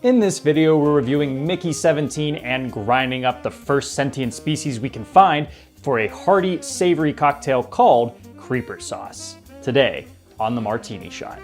In this video, we're reviewing Mickey 17 and grinding up the first sentient species we can find for a hearty, savory cocktail called Creeper Sauce. Today on the Martini Shot.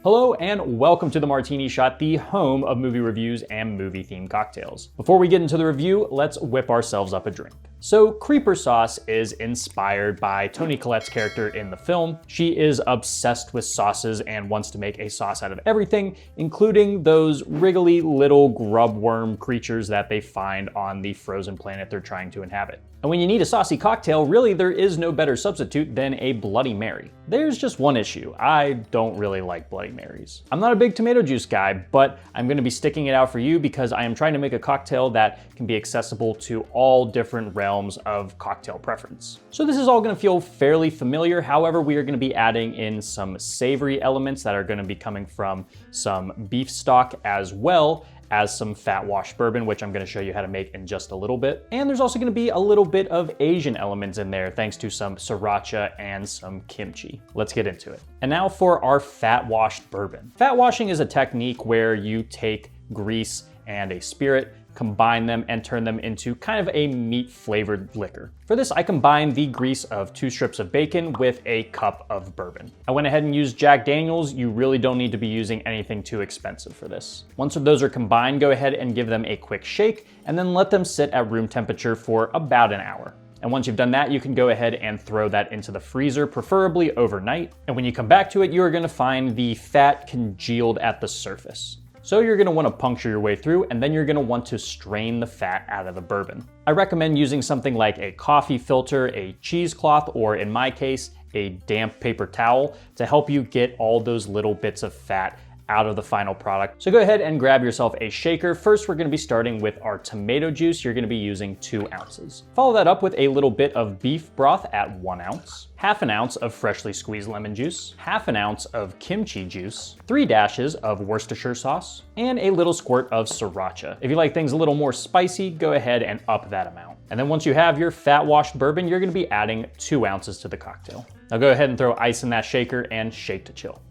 Hello and welcome to the Martini Shot, the home of movie reviews and movie-themed cocktails. Before we get into the review, let's whip ourselves up a drink. So Creeper Sauce is inspired by Toni Collette's character in the film. She is obsessed with sauces and wants to make a sauce out of everything, including those wriggly little grub worm creatures that they find on the frozen planet they're trying to inhabit. And when you need a saucy cocktail, really there is no better substitute than a Bloody Mary. There's just one issue. I don't really like Bloody Marys. I'm not a big tomato juice guy, but I'm gonna be sticking it out for you because I am trying to make a cocktail that can be accessible to all different realms of cocktail preference. So this is all gonna feel fairly familiar. However, we are gonna be adding in some savory elements that are gonna be coming from some beef stock as well as some Fat Wash Bourbon, which I'm gonna show you how to make in just a little bit. And there's also gonna be a little bit of Asian elements in there thanks to some sriracha and some kimchi. Let's get into it. And now for our Fat Wash Bourbon. Fat washing is a technique where you take grease and a spirit, combine them and turn them into kind of a meat flavored liquor. For this, I combined the grease of 2 strips of bacon with a cup of bourbon. I went ahead and used Jack Daniels. You really don't need to be using anything too expensive for this. Once those are combined, go ahead and give them a quick shake and then let them sit at room temperature for about an hour. And once you've done that, you can go ahead and throw that into the freezer, preferably overnight. And when you come back to it, you are gonna find the fat congealed at the surface. So you're gonna wanna puncture your way through and then you're gonna want to strain the fat out of the bourbon. I recommend using something like a coffee filter, a cheesecloth, or in my case, a damp paper towel to help you get all those little bits of fat out of the final product. So go ahead and grab yourself a shaker. First, we're gonna be starting with our tomato juice. You're gonna be using 2 ounces. Follow that up with a little bit of beef broth at 1 ounce, half an ounce of freshly squeezed lemon juice, half an ounce of kimchi juice, 3 dashes of Worcestershire sauce, and a little squirt of sriracha. If you like things a little more spicy, go ahead and up that amount. And then once you have your Fat Wash Bourbon, you're gonna be adding 2 ounces to the cocktail. Now go ahead and throw ice in that shaker and shake to chill.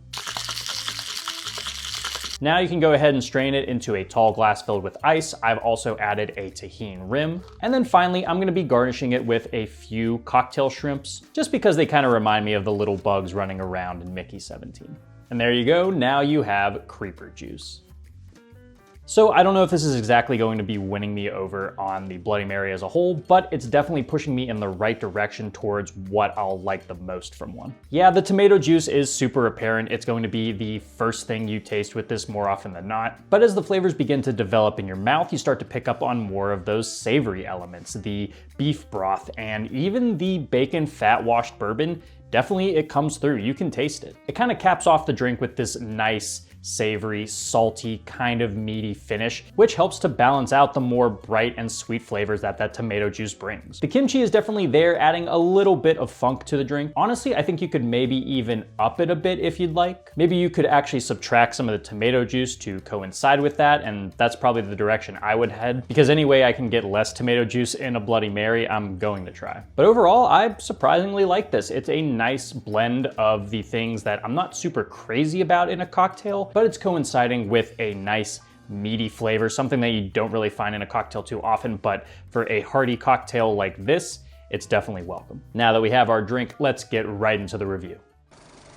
Now you can go ahead and strain it into a tall glass filled with ice. I've also added a tahini rim. And then finally, I'm gonna be garnishing it with a few cocktail shrimps, just because they kind of remind me of the little bugs running around in Mickey 17. And there you go, now you have creeper juice. So I don't know if this is exactly going to be winning me over on the Bloody Mary as a whole, but it's definitely pushing me in the right direction towards what I'll like the most from one. Yeah, the tomato juice is super apparent. It's going to be the first thing you taste with this more often than not. But as the flavors begin to develop in your mouth, you start to pick up on more of those savory elements, the beef broth, and even the bacon fat washed bourbon. Definitely it comes through, you can taste it. It kind of caps off the drink with this nice, savory, salty, kind of meaty finish, which helps to balance out the more bright and sweet flavors that tomato juice brings. The kimchi is definitely there, adding a little bit of funk to the drink. Honestly, I think you could maybe even up it a bit if you'd like. Maybe you could actually subtract some of the tomato juice to coincide with that, and that's probably the direction I would head, because any way I can get less tomato juice in a Bloody Mary, I'm going to try. But overall, I surprisingly like this. It's a nice blend of the things that I'm not super crazy about in a cocktail, but it's coinciding with a nice meaty flavor, something that you don't really find in a cocktail too often, but for a hearty cocktail like this, it's definitely welcome. Now that we have our drink, let's get right into the review.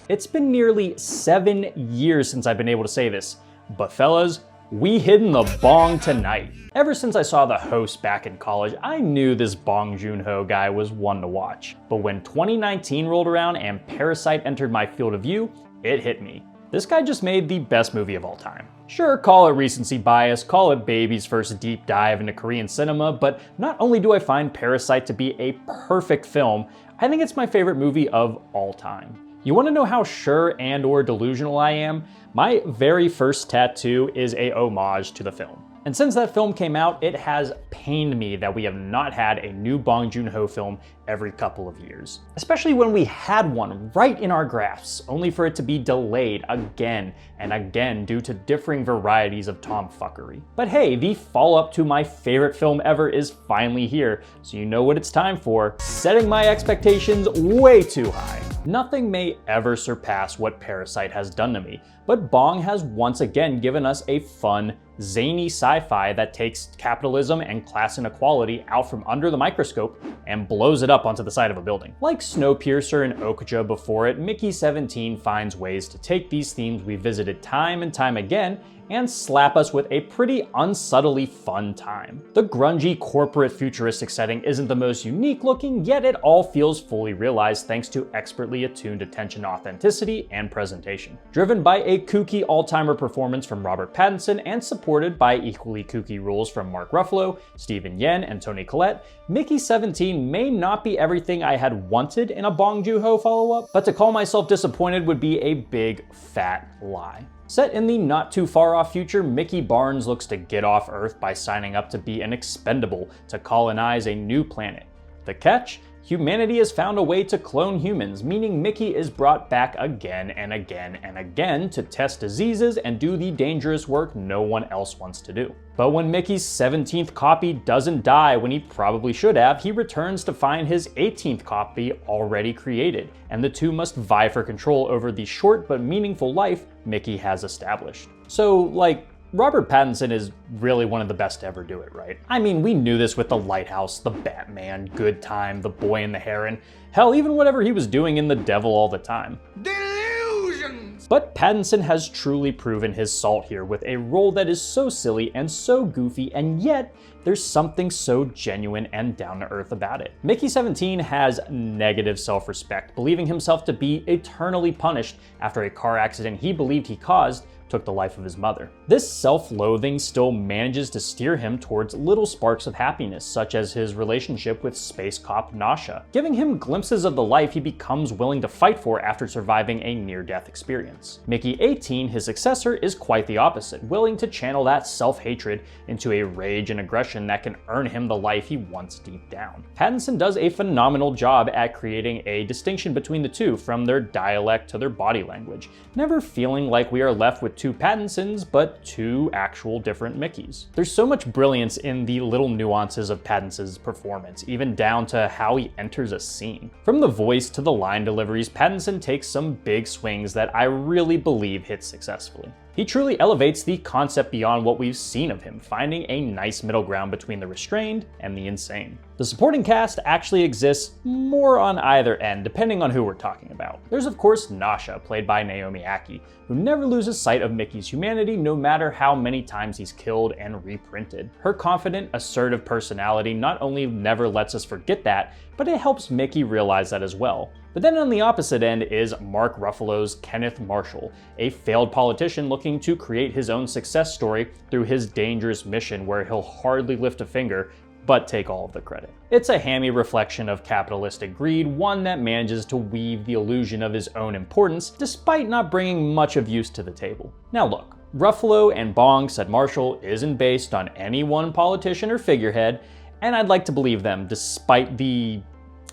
It's been nearly 7 years since I've been able to say this, but fellas, we hitting the bong tonight. Ever since I saw the host back in college, I knew this Bong Joon-ho guy was one to watch. But when 2019 rolled around and Parasite entered my field of view, it hit me. This guy just made the best movie of all time. Sure, call it recency bias, call it baby's first deep dive into Korean cinema, but not only do I find Parasite to be a perfect film, I think it's my favorite movie of all time. You wanna know how sure and or delusional I am? My very first tattoo is a homage to the film. And since that film came out, it has pained me that we have not had a new Bong Joon-ho film every couple of years. Especially when we had one right in our grasps, only for it to be delayed again and again due to differing varieties of tomfuckery. But hey, the follow-up to my favorite film ever is finally here, so you know what it's time for: setting my expectations way too high. Nothing may ever surpass what Parasite has done to me, but Bong has once again given us a fun, zany sci-fi that takes capitalism and class inequality out from under the microscope and blows it up onto the side of a building. Like Snowpiercer and Okja before it, Mickey 17 finds ways to take these themes we visited time and time again and slap us with a pretty unsubtly fun time. The grungy corporate futuristic setting isn't the most unique looking, yet it all feels fully realized thanks to expertly attuned attention, authenticity, and presentation. Driven by a kooky all-timer performance from Robert Pattinson and supported by equally kooky roles from Mark Ruffalo, Steven Yeun, and Toni Collette, Mickey 17 may not be everything I had wanted in a Bong Joon-ho follow-up, but to call myself disappointed would be a big fat lie. Set in the not too far off future, Mickey Barnes looks to get off Earth by signing up to be an expendable to colonize a new planet. The catch? Humanity has found a way to clone humans, meaning Mickey is brought back again and again and again to test diseases and do the dangerous work no one else wants to do. But when Mickey's 17th copy doesn't die when he probably should have, he returns to find his 18th copy already created, and the two must vie for control over the short but meaningful life Mickey has established. So, like, Robert Pattinson is really one of the best to ever do it, right? I mean, we knew this with The Lighthouse, The Batman, Good Time, The Boy and the Heron, hell, even whatever he was doing in The Devil All the Time. Delusions! But Pattinson has truly proven his salt here with a role that is so silly and so goofy, and yet there's something so genuine and down-to-earth about it. Mickey 17 has negative self-respect, believing himself to be eternally punished after a car accident he believed he caused took the life of his mother. This self-loathing still manages to steer him towards little sparks of happiness, such as his relationship with space cop Nasha, giving him glimpses of the life he becomes willing to fight for after surviving a near-death experience. Mickey 18, his successor, is quite the opposite, willing to channel that self-hatred into a rage and aggression that can earn him the life he wants deep down. Pattinson does a phenomenal job at creating a distinction between the two, from their dialect to their body language, never feeling like we are left with two Pattinsons, but two actual different Mickeys. There's so much brilliance in the little nuances of Pattinson's performance, even down to how he enters a scene. From the voice to the line deliveries, Pattinson takes some big swings that I really believe hit successfully. He truly elevates the concept beyond what we've seen of him, finding a nice middle ground between the restrained and the insane. The supporting cast actually exists more on either end, depending on who we're talking about. There's of course Nasha, played by Naomi Ackie, who never loses sight of Mickey's humanity no matter how many times he's killed and reprinted. Her confident, assertive personality not only never lets us forget that, but it helps Mickey realize that as well. But then on the opposite end is Mark Ruffalo's Kenneth Marshall, a failed politician looking to create his own success story through his dangerous mission where he'll hardly lift a finger, but take all of the credit. It's a hammy reflection of capitalistic greed, one that manages to weave the illusion of his own importance, despite not bringing much of use to the table. Now look, Ruffalo and Bong said Marshall isn't based on any one politician or figurehead, and I'd like to believe them, despite the,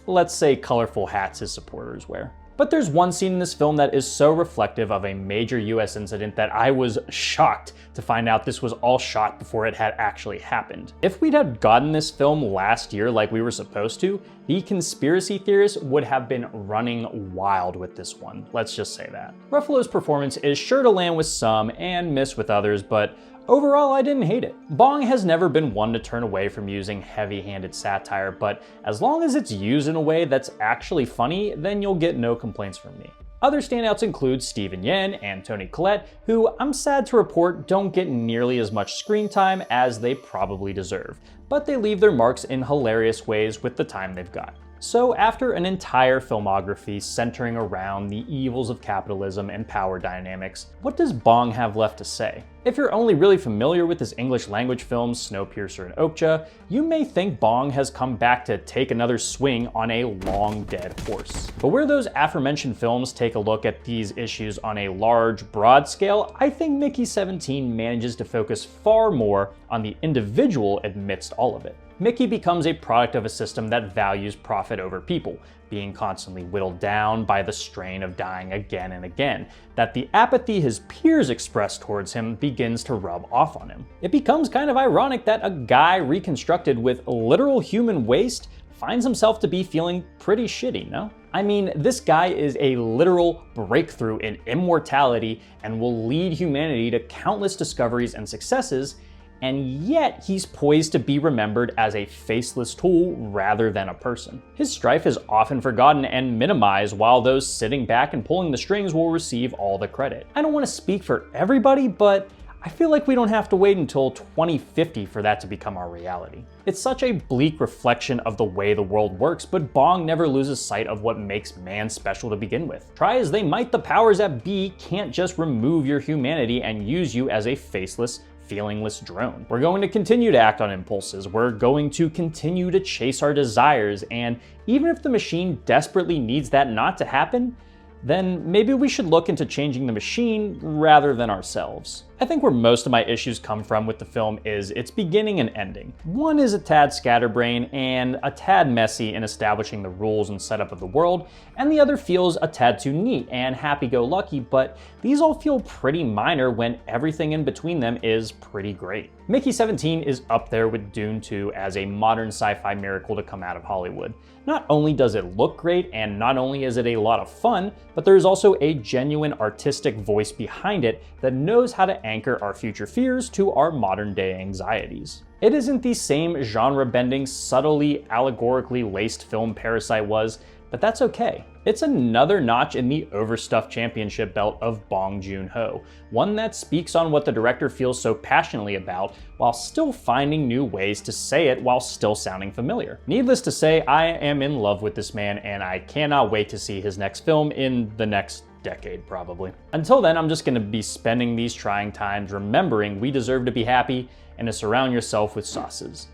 let's say, colorful hats his supporters wear. But there's one scene in this film that is so reflective of a major US incident that I was shocked to find out this was all shot before it had actually happened. If we'd have gotten this film last year like we were supposed to, the conspiracy theorists would have been running wild with this one, let's just say that. Ruffalo's performance is sure to land with some and miss with others, but overall, I didn't hate it. Bong has never been one to turn away from using heavy-handed satire, but as long as it's used in a way that's actually funny, then you'll get no complaints from me. Other standouts include Steven Yeun and Toni Collette, who I'm sad to report don't get nearly as much screen time as they probably deserve, but they leave their marks in hilarious ways with the time they've got. So after an entire filmography centering around the evils of capitalism and power dynamics, what does Bong have left to say? If you're only really familiar with his English language films Snowpiercer and Okja, you may think Bong has come back to take another swing on a long dead horse. But where those aforementioned films take a look at these issues on a large, broad scale, I think Mickey 17 manages to focus far more on the individual amidst all of it. Mickey becomes a product of a system that values profit over people, being constantly whittled down by the strain of dying again and again, that the apathy his peers express towards him begins to rub off on him. It becomes kind of ironic that a guy reconstructed with literal human waste finds himself to be feeling pretty shitty, no? I mean, this guy is a literal breakthrough in immortality and will lead humanity to countless discoveries and successes, and yet he's poised to be remembered as a faceless tool rather than a person. His strife is often forgotten and minimized, while those sitting back and pulling the strings will receive all the credit. I don't want to speak for everybody, but I feel like we don't have to wait until 2050 for that to become our reality. It's such a bleak reflection of the way the world works, but Bong never loses sight of what makes man special to begin with. Try as they might, the powers that be can't just remove your humanity and use you as a faceless, feelingless drone. We're going to continue to act on impulses, we're going to continue to chase our desires, and even if the machine desperately needs that not to happen, then maybe we should look into changing the machine rather than ourselves. I think where most of my issues come from with the film is its beginning and ending. One is a tad scatterbrained and a tad messy in establishing the rules and setup of the world, and the other feels a tad too neat and happy-go-lucky, but these all feel pretty minor when everything in between them is pretty great. Mickey 17 is up there with Dune 2 as a modern sci-fi miracle to come out of Hollywood. Not only does it look great, and not only is it a lot of fun, but there is also a genuine artistic voice behind it that knows how to anchor our future fears to our modern day anxieties. It isn't the same genre-bending, subtly allegorically laced film Parasite was, but that's okay. It's another notch in the overstuffed championship belt of Bong Joon-ho, one that speaks on what the director feels so passionately about while still finding new ways to say it while still sounding familiar. Needless to say, I am in love with this man and I cannot wait to see his next film in the next decade, probably. Until then, I'm just gonna be spending these trying times remembering we deserve to be happy and to surround yourself with sauces.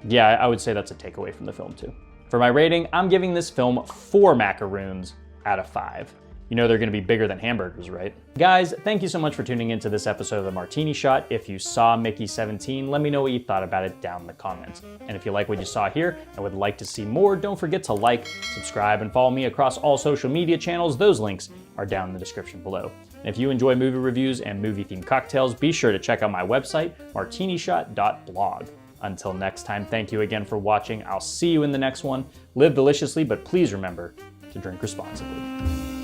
Yeah, I would say that's a takeaway from the film too. For my rating, I'm giving this film 4 macaroons out of 5. You know they're gonna be bigger than hamburgers, right? Guys, thank you so much for tuning into this episode of the Martini Shot. If you saw Mickey 17, let me know what you thought about it down in the comments. And if you like what you saw here and would like to see more, don't forget to like, subscribe, and follow me across all social media channels. Those links are down in the description below. And if you enjoy movie reviews and movie-themed cocktails, be sure to check out my website, martinishot.blog. Until next time, thank you again for watching. I'll see you in the next one. Live deliciously, but please remember to drink responsibly.